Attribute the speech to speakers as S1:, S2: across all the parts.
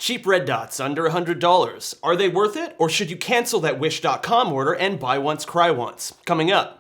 S1: Cheap red dots under $100. Are they worth it, or should you cancel that Wish.com order and buy once, cry once? Coming up.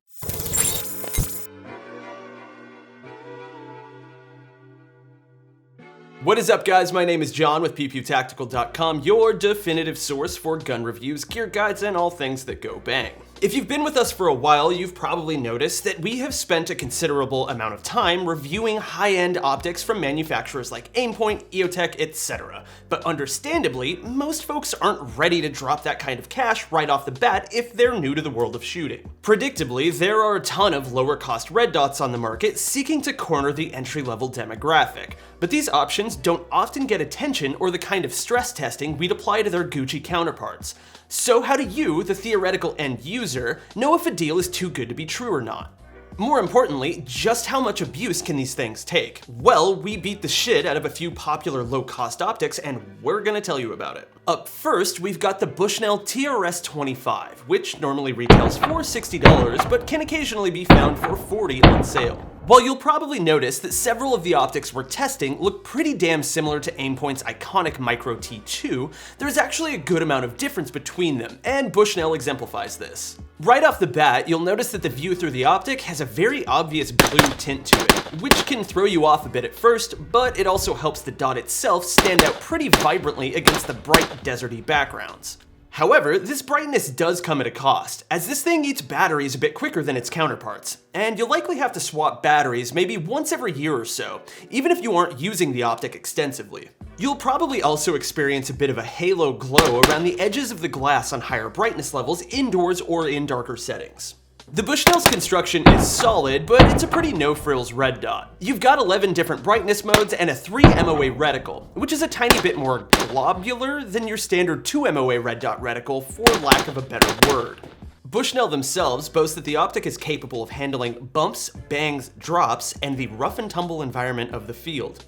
S1: What is up, guys? My name is John with PewPewTactical.com, your definitive source for gun reviews, gear guides, and all things that go bang. If you've been with us for a while, you've probably noticed that we have spent a considerable amount of time reviewing high-end optics from manufacturers like Aimpoint, EOTech, etc. But understandably, most folks aren't ready to drop that kind of cash right off the bat if they're new to the world of shooting. Predictably, there are a ton of lower-cost red dots on the market seeking to corner the entry-level demographic. But these options don't often get attention or the kind of stress testing we'd apply to their Gucci counterparts. So how do you, the theoretical end user, know if a deal is too good to be true or not? More importantly, just how much abuse can these things take? Well, we beat the shit out of a few popular low-cost optics, and we're gonna tell you about it. Up first, we've got the Bushnell TRS-25, which normally retails for $60, but can occasionally be found for $40 on sale. While you'll probably notice that several of the optics we're testing look pretty damn similar to Aimpoint's iconic Micro T2, there's actually a good amount of difference between them, and Bushnell exemplifies this. Right off the bat, you'll notice that the view through the optic has a very obvious blue tint to it, which can throw you off a bit at first, but it also helps the dot itself stand out pretty vibrantly against the bright, deserty backgrounds. However, this brightness does come at a cost, as this thing eats batteries a bit quicker than its counterparts, and you'll likely have to swap batteries maybe once every year or so, even if you aren't using the optic extensively. You'll probably also experience a bit of a halo glow around the edges of the glass on higher brightness levels indoors or in darker settings. The Bushnell's construction is solid, but it's a pretty no-frills red dot. You've got 11 different brightness modes and a 3 MOA reticle, which is a tiny bit more globular than your standard 2 MOA red dot reticle, for lack of a better word. Bushnell themselves boast that the optic is capable of handling bumps, bangs, drops, and the rough and tumble environment of the field.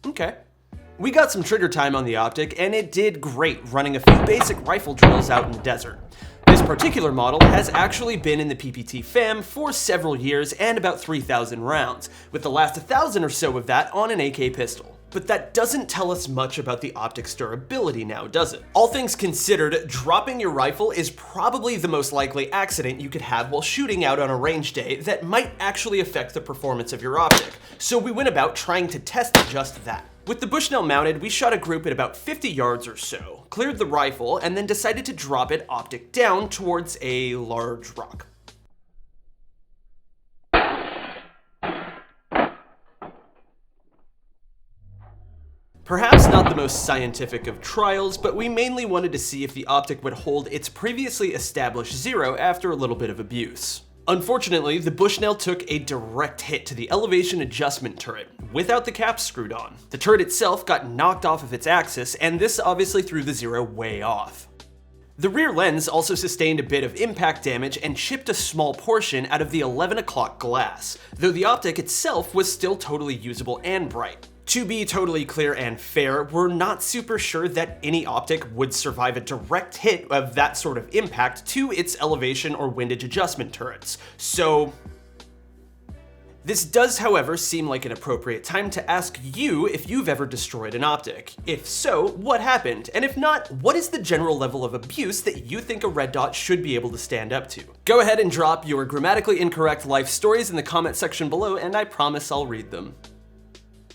S1: Okay. We got some trigger time on the optic, and it did great running a few basic rifle drills out in the desert. This particular model has actually been in the PPT fam for several years and about 3,000 rounds, with the last 1,000 or so of that on an AK pistol. But that doesn't tell us much about the optic's durability now, does it? All things considered, dropping your rifle is probably the most likely accident you could have while shooting out on a range day that might actually affect the performance of your optic, so we went about trying to test just that. With the Bushnell mounted, we shot a group at about 50 yards or so, cleared the rifle, and then decided to drop it optic down towards a large rock. Perhaps not the most scientific of trials, but we mainly wanted to see if the optic would hold its previously established zero after a little bit of abuse. Unfortunately, the Bushnell took a direct hit to the elevation adjustment turret, without the caps screwed on. The turret itself got knocked off of its axis, and this obviously threw the zero way off. The rear lens also sustained a bit of impact damage and chipped a small portion out of the 11 o'clock glass, though the optic itself was still totally usable and bright. To be totally clear and fair, we're not super sure that any optic would survive a direct hit of that sort of impact to its elevation or windage adjustment turrets, so this does, however, seem like an appropriate time to ask you if you've ever destroyed an optic. If so, what happened? And if not, what is the general level of abuse that you think a red dot should be able to stand up to? Go ahead and drop your grammatically incorrect life stories in the comment section below, and I promise I'll read them.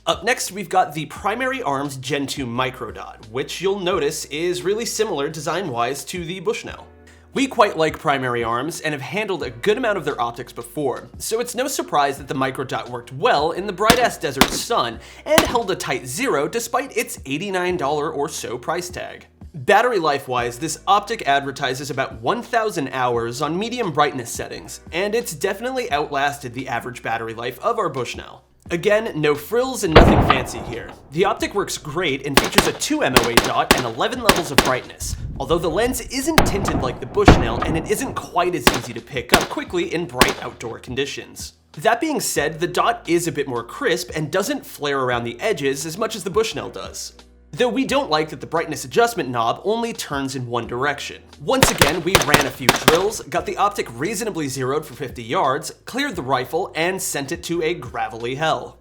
S1: Up next, we've got the Primary Arms Gen 2 Micro Dot, which you'll notice is really similar design-wise to the Bushnell. We quite like Primary Arms and have handled a good amount of their optics before, so it's no surprise that the Micro Dot worked well in the bright-ass desert sun and held a tight zero despite its $89 or so price tag. Battery life-wise, this optic advertises about 1,000 hours on medium brightness settings, and it's definitely outlasted the average battery life of our Bushnell. Again, no frills and nothing fancy here. The optic works great and features a 2 MOA dot and 11 levels of brightness, although the lens isn't tinted like the Bushnell and it isn't quite as easy to pick up quickly in bright outdoor conditions. That being said, the dot is a bit more crisp and doesn't flare around the edges as much as the Bushnell does. Though we don't like that the brightness adjustment knob only turns in one direction. Once again, we ran a few drills, got the optic reasonably zeroed for 50 yards, cleared the rifle, and sent it to a gravelly hell.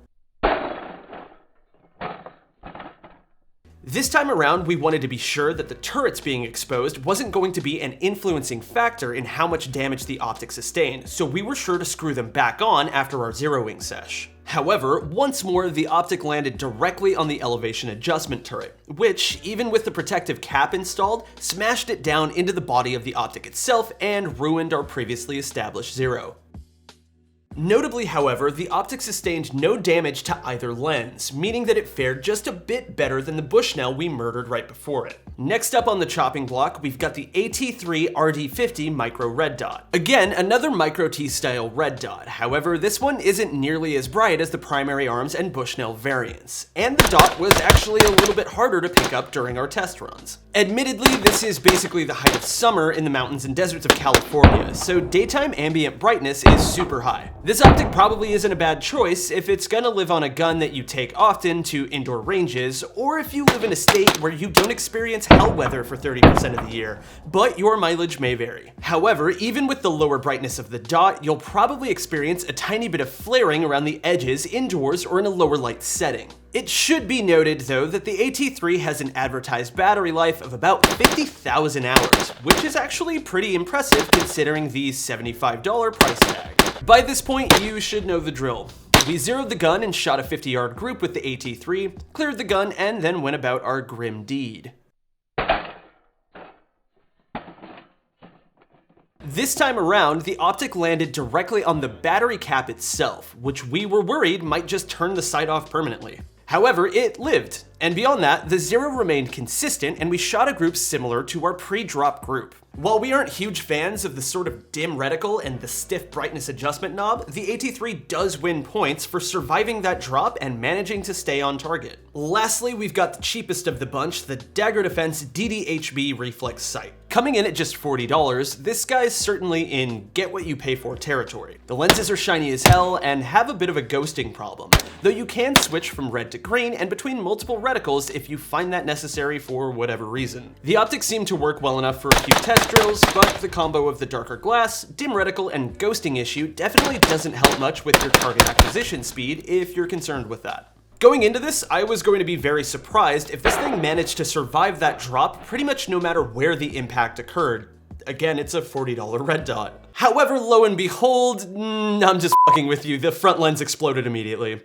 S1: This time around, we wanted to be sure that the turrets being exposed wasn't going to be an influencing factor in how much damage the optic sustained, so we were sure to screw them back on after our zeroing sesh. However, once more, the optic landed directly on the elevation adjustment turret, which, even with the protective cap installed, smashed it down into the body of the optic itself and ruined our previously established zero. Notably, however, the optic sustained no damage to either lens, meaning that it fared just a bit better than the Bushnell we murdered right before it. Next up on the chopping block, we've got the AT3 RD50 Micro Red Dot. Again, another Micro T style red dot, however this one isn't nearly as bright as the primary arms and Bushnell variants, and the dot was actually a little bit harder to pick up during our test runs. Admittedly, this is basically the height of summer in the mountains and deserts of California, so daytime ambient brightness is super high. This optic probably isn't a bad choice if it's gonna live on a gun that you take often to indoor ranges, or if you live in a state where you don't experience hell weather for 30% of the year, but your mileage may vary. However, even with the lower brightness of the dot, you'll probably experience a tiny bit of flaring around the edges indoors or in a lower light setting. It should be noted, though, that the AT3 has an advertised battery life of about 50,000 hours, which is actually pretty impressive considering the $75 price tag. By this point, you should know the drill. We zeroed the gun and shot a 50-yard group with the AT3, cleared the gun, and then went about our grim deed. This time around, the optic landed directly on the battery cap itself, which we were worried might just turn the sight off permanently. However, it lived, and beyond that, the zero remained consistent and we shot a group similar to our pre-drop group. While we aren't huge fans of the sort of dim reticle and the stiff brightness adjustment knob, the AT3 does win points for surviving that drop and managing to stay on target. Lastly, we've got the cheapest of the bunch, the Dagger Defense DDHB Reflex Sight. Coming in at just $40, this guy's certainly in get what you pay for territory. The lenses are shiny as hell and have a bit of a ghosting problem, though you can switch from red to green and between multiple reticles if you find that necessary for whatever reason. The optics seem to work well enough for a few test drills, but the combo of the darker glass, dim reticle, and ghosting issue definitely doesn't help much with your target acquisition speed if you're concerned with that. Going into this, I was going to be very surprised if this thing managed to survive that drop pretty much no matter where the impact occurred. Again, it's a $40 red dot. However, lo and behold, I'm just fucking with you, the front lens exploded immediately.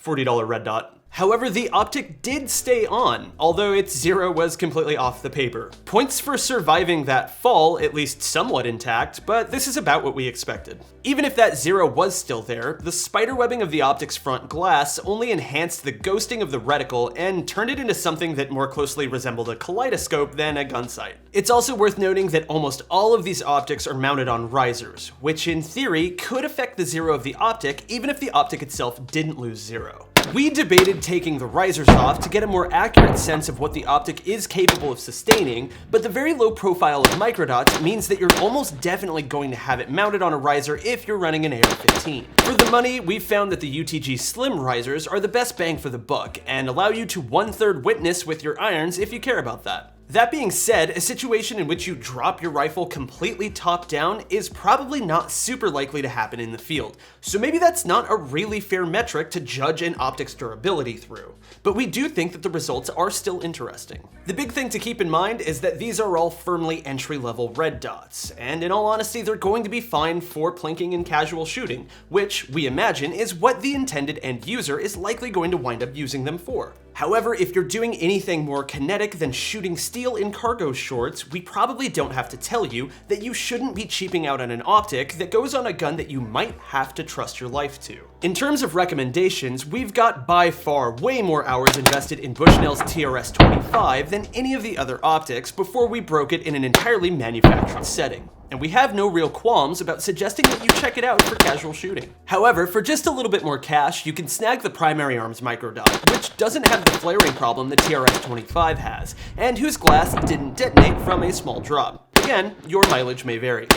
S1: $40 red dot. However, the optic did stay on, although its zero was completely off the paper. Points for surviving that fall, at least somewhat intact, but this is about what we expected. Even if that zero was still there, the spiderwebbing of the optic's front glass only enhanced the ghosting of the reticle and turned it into something that more closely resembled a kaleidoscope than a gun sight. It's also worth noting that almost all of these optics are mounted on risers, which in theory could affect the zero of the optic even if the optic itself didn't lose zero. We debated taking the risers off to get a more accurate sense of what the optic is capable of sustaining, but the very low profile of microdots means that you're almost definitely going to have it mounted on a riser if you're running an AR-15. For the money, we've found that the UTG Slim risers are the best bang for the buck and allow you to 1/3 witness with your irons if you care about that. That being said, a situation in which you drop your rifle completely top down is probably not super likely to happen in the field, so maybe that's not a really fair metric to judge an optic's durability through. But we do think that the results are still interesting. The big thing to keep in mind is that these are all firmly entry-level red dots, and in all honesty, they're going to be fine for plinking and casual shooting, which we imagine is what the intended end user is likely going to wind up using them for. However, if you're doing anything more kinetic than shooting steel in cargo shorts, we probably don't have to tell you that you shouldn't be cheaping out on an optic that goes on a gun that you might have to trust your life to. In terms of recommendations, we've got by far way more hours invested in Bushnell's TRS-25 than any of the other optics before we broke it in an entirely manufactured setting. And we have no real qualms about suggesting that you check it out for casual shooting. However, for just a little bit more cash, you can snag the primary arms microdot, which doesn't have the flaring problem the TRS-25 has, and whose glass didn't detonate from a small drop. Again, your mileage may vary.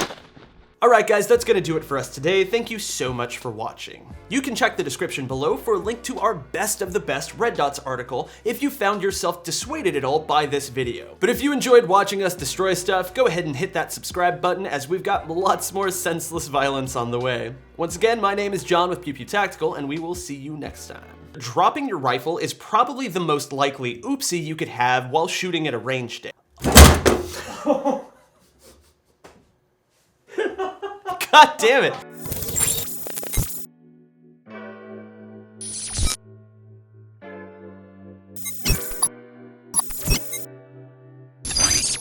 S1: Alright guys, that's gonna do it for us today. Thank you so much for watching. You can check the description below for a link to our best of the best red dots article if you found yourself dissuaded at all by this video. But if you enjoyed watching us destroy stuff, go ahead and hit that subscribe button as we've got lots more senseless violence on the way. Once again, my name is John with Pew Pew Tactical, and we will see you next time. Dropping your rifle is probably the most likely oopsie you could have while shooting at a range day. God damn it.